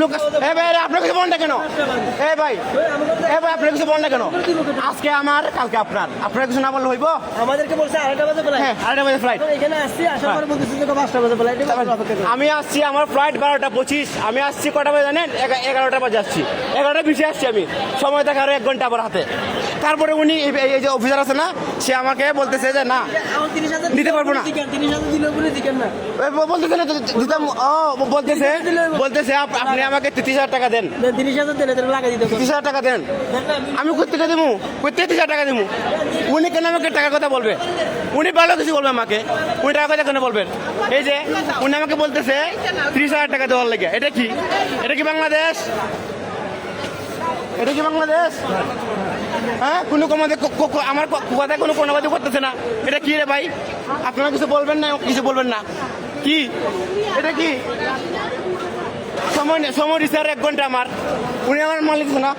লোক এ ভাই আপনার কিছু বলেন না কেন? এ ভাই আপনার কিছু বলেন না কেন? আজকে আমার কালকে আপনার কিছু না বললে হইব? আমাদেরকে বলছে 2:30 বাজে ফ্লাইট। হ্যাঁ 2:30 বাজে ফ্লাইট। এখানে আসছি, আসার পরে বলতেছে যে 5টা বাজে ফ্লাইট। আমি আসছি, আমার ফ্লাইট 12:25। আমি আসছি কটা বাজে জানেন? 11টা বাজে আসছি। 11টা 20-এ আসছি আমি। সময় দেখা আরো 1 ঘন্টা আমার হাতে। তারপরে উনি এই যে অফিসার আছে না, সে আমাকে বলতেছে যে না দিতে পারবো না। 30,000 দিলে বলে দিকেন না। বলতেছে না দিতাম। বলতেছে আপনি আমাকে 30,000 টাকা দেন। 30,000 দিলে তাহলে লাগা দিতে 30,000 টাকা দেন। আমি কোথেকে দেবো? 30,000 টাকা দেবো। উনি কেন আমাকে টাকার কথা বলবে? উনি ভালো কিছু বলবে আমাকে। উনি টাকার কথা কেন বলবেন? এই যে উনি আমাকে বলতেছে 30,000 টাকা দেওয়ার লেগে। এটা কি বাংলাদেশ? এটা কি বাংলাদেশ? হ্যাঁ, কোনো আমার কথায় কোনো কোনোবাদি করতেছে না। এটা কি রে ভাই? আপনারা কিছু বলবেন না, কিছু বলবেন না। কি এটা কি সময় দিচ্ছে আর 1 ঘন্টা আমার? উনি আমার মালিক না।